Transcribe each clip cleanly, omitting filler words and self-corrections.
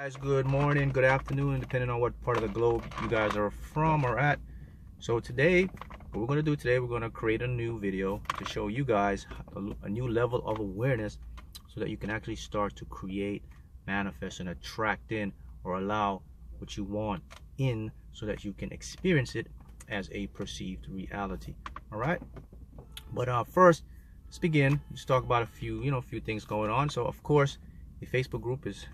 Guys, good morning, good afternoon, depending on what part of the globe you guys are from or at. So today, what we're going to do today, we're going to create a new video to show you guys a new level of awareness so that you can actually start to create, manifest, and attract in or allow what you want in so that you can experience it as a perceived reality. All right. But first, let's begin. Let's talk about a few things going on. So of course, the Facebook group is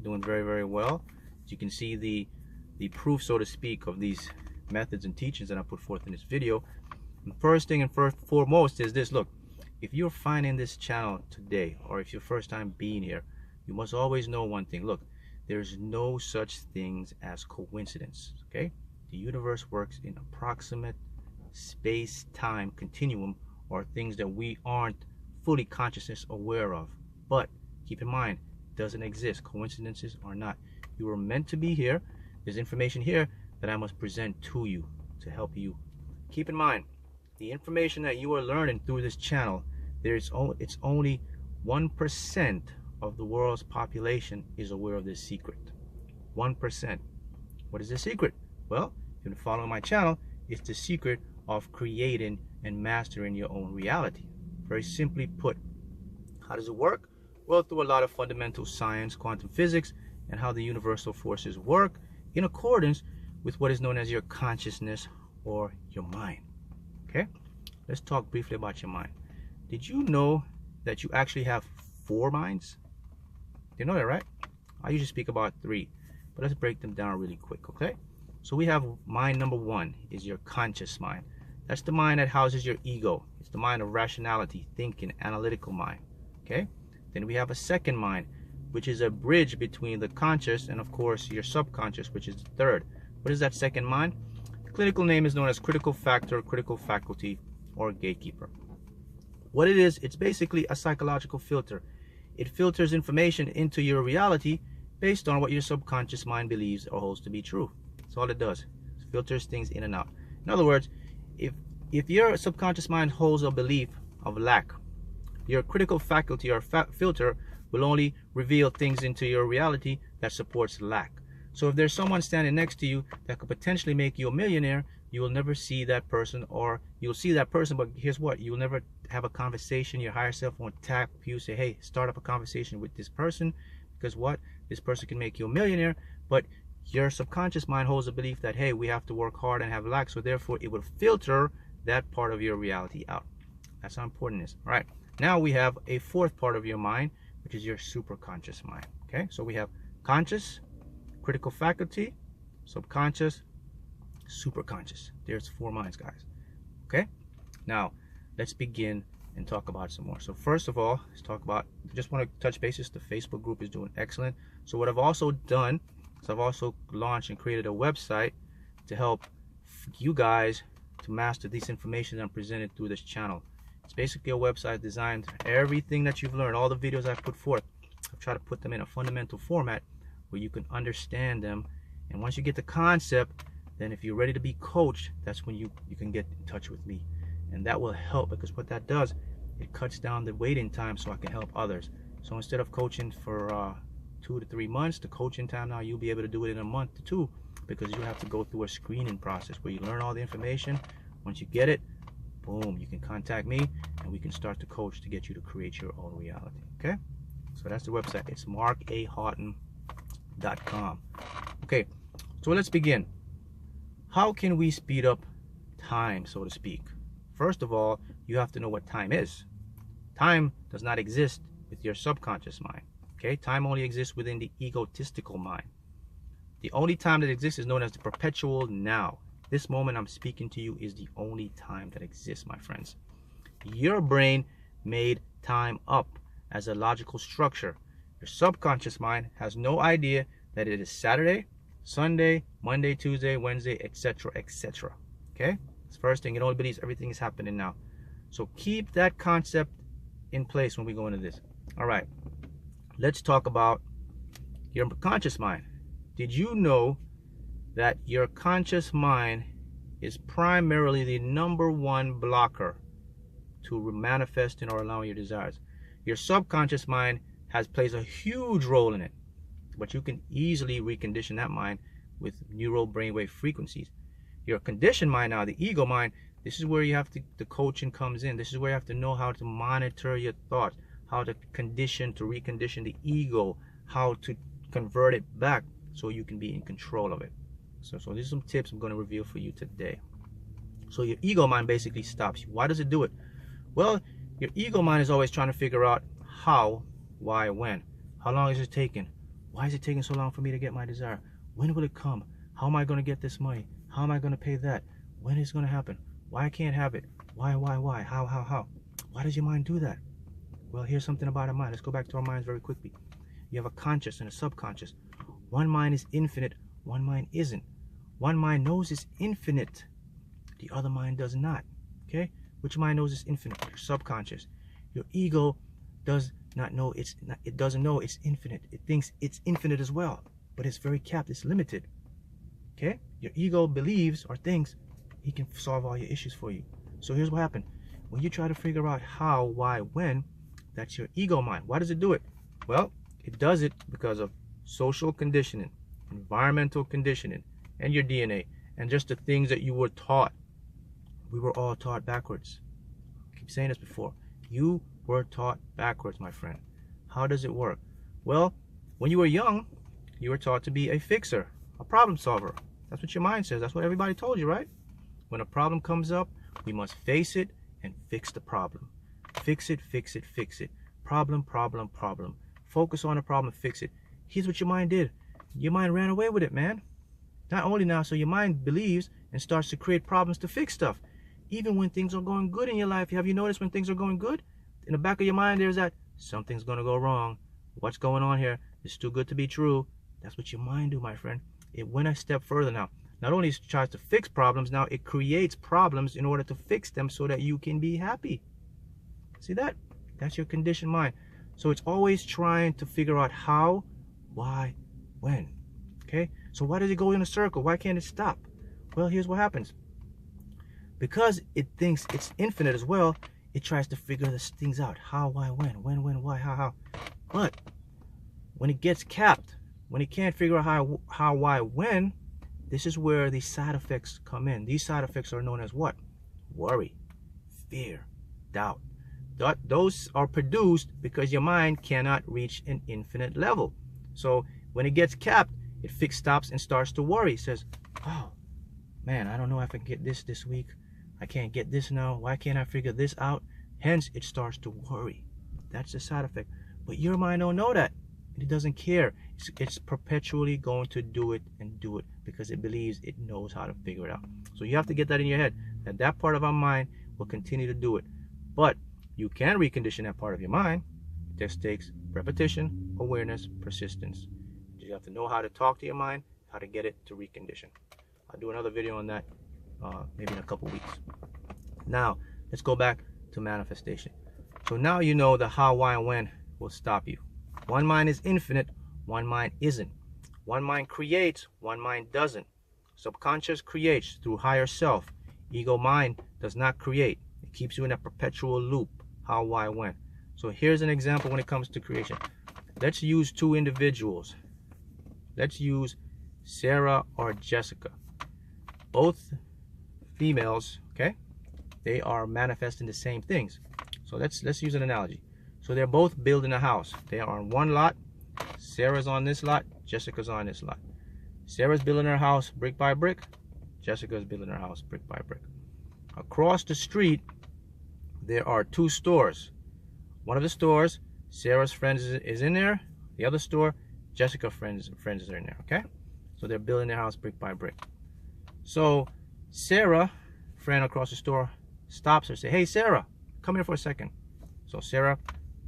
doing very well. As you can see, the proof, so to speak, of these methods and teachings that I put forth in this video. And first thing and foremost is this. Look, if you're finding this channel today, or if you're first time being here, you must always know one thing. Look, there's no such things as coincidence. Okay, the universe works in approximate space-time continuum, or things that we aren't fully consciousness aware of. But keep in mind, doesn't exist. Coincidences are not. You were meant to be here. There's information here that I must present to you to help you. Keep in mind, the information that you are learning through this channel, it's only 1% of the world's population is aware of this secret. 1%. What is the secret? Well, if you've been following my channel, it's the secret of creating and mastering your own reality. Very simply put. How does it work? Well, through a lot of fundamental science, quantum physics, and how the universal forces work in accordance with what is known as your consciousness or your mind. Okay? Let's talk briefly about your mind. Did you know that you actually have 4 minds? You know that, right? I usually speak about 3, but let's break them down really quick, okay? So we have mind number 1 is your conscious mind. That's the mind that houses your ego. It's the mind of rationality, thinking, analytical mind, okay? Then we have a second mind, which is a bridge between the conscious and, of course, your subconscious, which is the third. What is that second mind? The clinical name is known as critical factor, critical faculty, or gatekeeper. What it is, it's basically a psychological filter. It filters information into your reality based on what your subconscious mind believes or holds to be true. That's all it does. It filters things in and out. In other words, if your subconscious mind holds a belief of lack, your critical faculty or filter will only reveal things into your reality that supports lack. So if there's someone standing next to you that could potentially make you a millionaire, you will never see that person, or you'll see that person, but here's what, you'll never have a conversation. Your higher self won't tap you, say, hey, start up a conversation with this person, because what, this person can make you a millionaire, but your subconscious mind holds a belief that, hey, we have to work hard and have lack, so therefore it will filter that part of your reality out. That's how important it is. All right. Now we have a fourth part of your mind, which is your superconscious mind. Okay, so we have conscious, critical faculty, subconscious, superconscious. There's 4 minds, guys. Okay, now let's begin and talk about some more. So first of all, let's talk about, just want to touch bases. The Facebook group is doing excellent. So what I've also done is I've also launched and created a website to help you guys to master this information that I'm presented through this channel. It's basically a website designed, everything that you've learned, all the videos I've put forth, I've tried to put them in a fundamental format where you can understand them. And once you get the concept, then if you're ready to be coached, that's when you can get in touch with me. And that will help, because what that does, it cuts down the waiting time so I can help others. So instead of coaching for 2 to 3 months, the coaching time now, you'll be able to do it in a month to 2, because you have to go through a screening process where you learn all the information. Once you get it, boom, you can contact me and we can start to coach to get you to create your own reality. Okay, so that's the website. It's markahoughton.com. Okay, so let's begin. How can we speed up time, so to speak? First of all, you have to know what time is. Time does not exist with your subconscious mind. Okay, time only exists within the egotistical mind. The only time that exists is known as the perpetual now. This moment I'm speaking to you is the only time that exists, my friends. Your brain made time up as a logical structure. Your subconscious mind has no idea that it is Saturday, Sunday, Monday, Tuesday, Wednesday, etc., etc. Okay? That's the first thing. It only believes everything is happening now. So keep that concept in place when we go into this. All right. Let's talk about your conscious mind. Did you know that your conscious mind is primarily the #1 blocker to manifesting or allowing your desires? Your subconscious mind plays a huge role in it. but you can easily recondition that mind with neural brainwave frequencies. Your conditioned mind now, the ego mind, this is where you have to, the coaching comes in. This is where you have to know how to monitor your thoughts, how to recondition the ego, how to convert it back so you can be in control of it. So these are some tips I'm going to reveal for you today. So your ego mind basically stops you. Why does it do it? Well, your ego mind is always trying to figure out how, why, when. How long is it taking? Why is it taking so long for me to get my desire? When will it come? How am I going to get this money? How am I going to pay that? When is it going to happen? Why I can't have it? Why? How? Why does your mind do that? Well, here's something about our mind. Let's go back to our minds very quickly. You have a conscious and a subconscious. One mind is infinite, one mind isn't. One mind knows it's infinite. The other mind does not. Okay? Which mind knows it's infinite? Your subconscious. Your ego does not know it doesn't know it's infinite. It thinks it's infinite as well, but it's very capped, it's limited. Okay? Your ego believes or thinks he can solve all your issues for you. So here's what happened. When you try to figure out how, why, when, that's your ego mind. Why does it do it? Well, it does it because of social conditioning, environmental conditioning, and your DNA, and just the things that you were taught. We were all taught backwards. I keep saying this before. You were taught backwards, my friend. How does it work? Well, when you were young, you were taught to be a fixer, a problem solver. That's what your mind says. That's what everybody told you, right? When a problem comes up, we must face it and fix the problem. Fix it, fix it, fix it. Problem, problem, problem. Focus on the problem, fix it. Here's what your mind did. Your mind ran away with it, man. Not only now, so your mind believes and starts to create problems to fix stuff. Even when things are going good in your life, have you noticed when things are going good? In the back of your mind, there's that, something's going to go wrong. What's going on here? It's too good to be true. That's what your mind do, my friend. It went a step further now. Not only tries to fix problems, now it creates problems in order to fix them so that you can be happy. See that? That's your conditioned mind. So it's always trying to figure out how, why, when. Okay? So why does it go in a circle? Why can't it stop? Well, here's what happens. Because it thinks it's infinite as well, it tries to figure these things out. How, why, when, why, how. But when it gets capped, when it can't figure out how, why, when, this is where the side effects come in. These side effects are known as what? Worry, fear, doubt. Those are produced because your mind cannot reach an infinite level. So when it gets capped, it stops and starts to worry. It says, oh, man, I don't know if I can get this week. I can't get this now. Why can't I figure this out? Hence, it starts to worry. That's the side effect. But your mind don't know that. It doesn't care. It's perpetually going to do it and do it because it believes it knows how to figure it out. So you have to get that in your head, that part of our mind will continue to do it. But you can recondition that part of your mind. It just takes repetition, awareness, persistence. You have to know how to talk to your mind, how to get it to recondition. I'll do another video on that maybe in a couple weeks. Now, let's go back to manifestation. So now you know the how, why, and when will stop you. One mind is infinite, one mind isn't. One mind creates, one mind doesn't. Subconscious creates through higher self. Ego mind does not create. It keeps you in a perpetual loop. How, why, when. So here's an example when it comes to creation. Let's use two individuals. Let's use Sarah or Jessica. Both females, okay? They are manifesting the same things. So let's use an analogy. So they're both building a house. They are on one lot. Sarah's on this lot. Jessica's on this lot. Sarah's building her house brick by brick. Jessica's building her house brick by brick. Across the street, there are two stores. One of the stores, Sarah's friends is in there. The other store, Jessica's friends are in there, okay? So they're building their house brick by brick. So Sarah, friend across the store, stops her, say, hey Sarah, come here for a second. So Sarah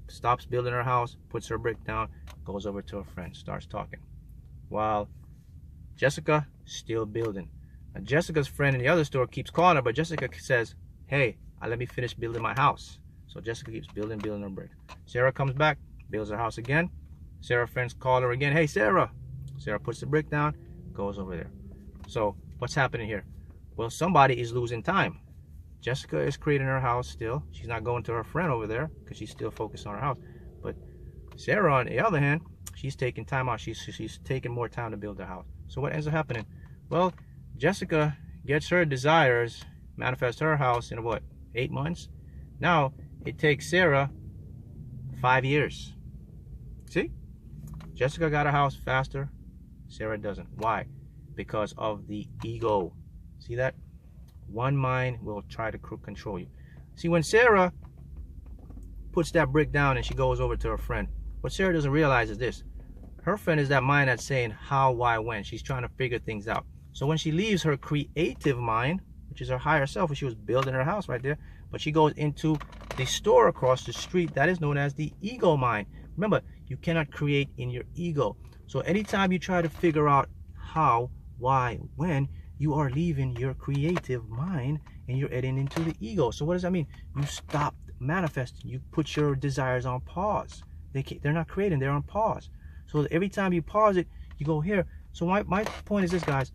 stops building her house, puts her brick down, goes over to her friend, starts talking. While Jessica still building. Now Jessica's friend in the other store keeps calling her, but Jessica says, hey, let me finish building my house. So Jessica keeps building her brick. Sarah comes back, builds her house again. Sarah's friends call her again, hey Sarah. Sarah puts the brick down, goes over there. So what's happening here? Well, somebody is losing time. Jessica is creating her house still. She's not going to her friend over there because she's still focused on her house. But Sarah, on the other hand, She's taking time out. She's taking more time to build her house. So what ends up happening? Well, Jessica gets her desires, manifests her house in what, 8 months? Now it takes Sarah 5 years. See? Jessica got a house faster, Sarah doesn't. Why? Because of the ego. See that? One mind will try to control you. See, when Sarah puts that brick down and she goes over to her friend, what Sarah doesn't realize is this. Her friend is that mind that's saying how, why, when. She's trying to figure things out. So when she leaves her creative mind, which is her higher self, when she was building her house right there, but she goes into the store across the street, that is known as the ego mind. Remember, you cannot create in your ego. So anytime you try to figure out how, why, when, you are leaving your creative mind and you're heading into the ego. So what does that mean? You stop manifesting. You put your desires on pause. They're not creating, they're on pause. So every time you pause it, you go here. So my point is this, guys.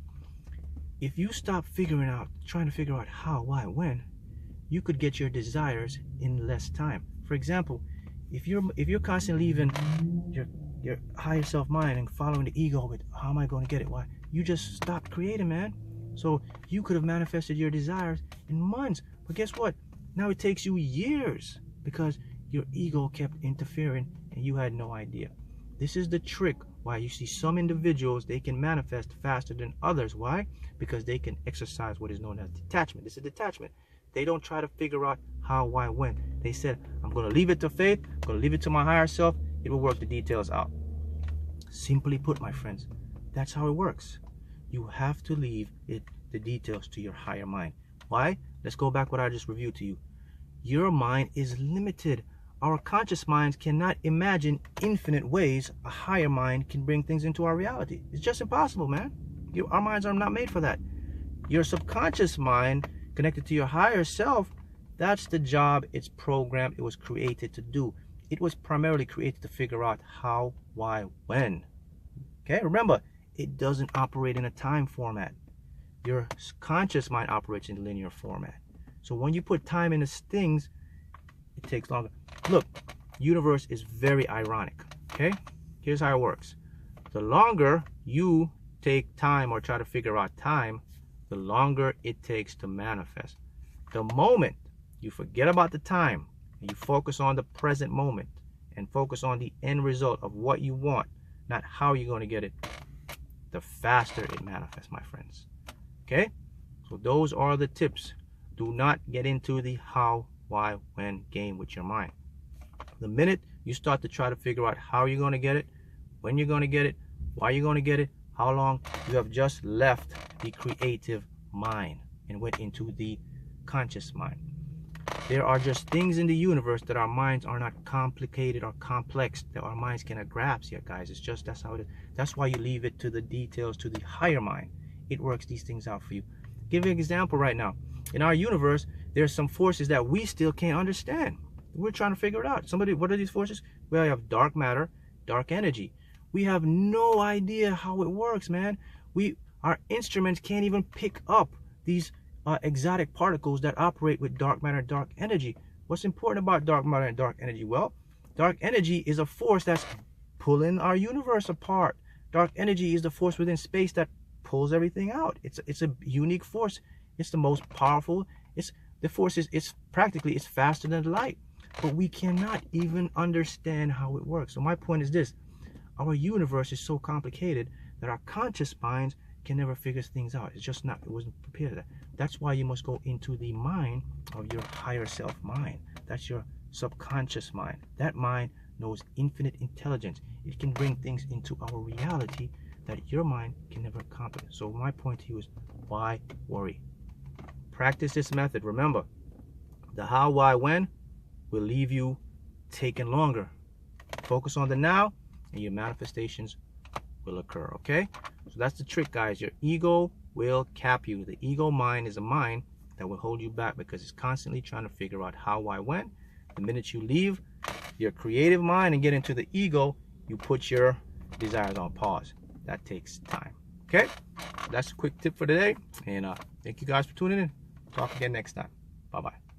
If you stop trying to figure out how, why, when, you could get your desires in less time. For example, if you're constantly leaving your higher self mind and following the ego with how am I going to get it, why, you just stopped creating, man. So you could have manifested your desires in months, but guess what? Now it takes you years because your ego kept interfering and you had no idea. This is the trick why you see some individuals, they can manifest faster than others. Why? Because they can exercise what is known as detachment. This is detachment. They don't try to figure out how, why, when. They said, I'm going to leave it to faith. I'm going to leave it to my higher self. It will work the details out. Simply put, my friends, that's how it works. You have to leave the details to your higher mind. Why? Let's go back what I just reviewed to you. Your mind is limited. Our conscious minds cannot imagine infinite ways a higher mind can bring things into our reality. It's just impossible, man. Our minds are not made for that. Your subconscious mind, connected to your higher self, that's the job it's programmed, it was created to do. It was primarily created to figure out how, why, when. Okay, remember, it doesn't operate in a time format. Your conscious mind operates in linear format. So when you put time into things, it takes longer. Look, universe is very ironic. Okay, here's how it works. The longer you take time or try to figure out time, the longer it takes to manifest. The moment you forget about the time and you focus on the present moment and focus on the end result of what you want, not how you're going to get it, the faster it manifests, my friends. Okay, so those are the tips. Do not get into the how, why, when game with your mind. The minute you start to try to figure out how you're going to get it, when you're going to get it, why you're going to get it, how long, you have just left the creative mind and went into the conscious mind. There are just things in the universe that our minds are not complicated or complex, that our minds cannot grasp yet, guys. It's just, that's how it is. That's why you leave it to the details, to the higher mind. It works these things out for you. Give you an example right now. In our universe, there's some forces that we still can't understand. We're trying to figure it out. What are these forces? Well, you have dark matter, dark energy. We have no idea how it works, man. Our instruments can't even pick up these exotic particles that operate with dark matter, dark energy. What's important about dark matter and dark energy? Well, dark energy is a force that's pulling our universe apart. Dark energy is the force within space that pulls everything out. It's a unique force. It's the most powerful. The force is practically, it's faster than light. But we cannot even understand how it works. So my point is this. Our universe is so complicated that our conscious minds can never figure things out. It's just not, it wasn't prepared for that. That's why you must go into the mind of your higher self mind. That's your subconscious mind. That mind knows infinite intelligence. It can bring things into our reality that your mind can never comprehend. So my point to you is, why worry? Practice this method. Remember, the how, why, when will leave you taking longer. Focus on the now and your manifestations will occur, okay? So that's the trick, guys. Your ego will cap you. The ego mind is a mind that will hold you back because it's constantly trying to figure out how, why, when. The minute you leave your creative mind and get into the ego, you put your desires on pause. That takes time, okay? That's a quick tip for today, and thank you guys for tuning in. Talk again next time. Bye-bye.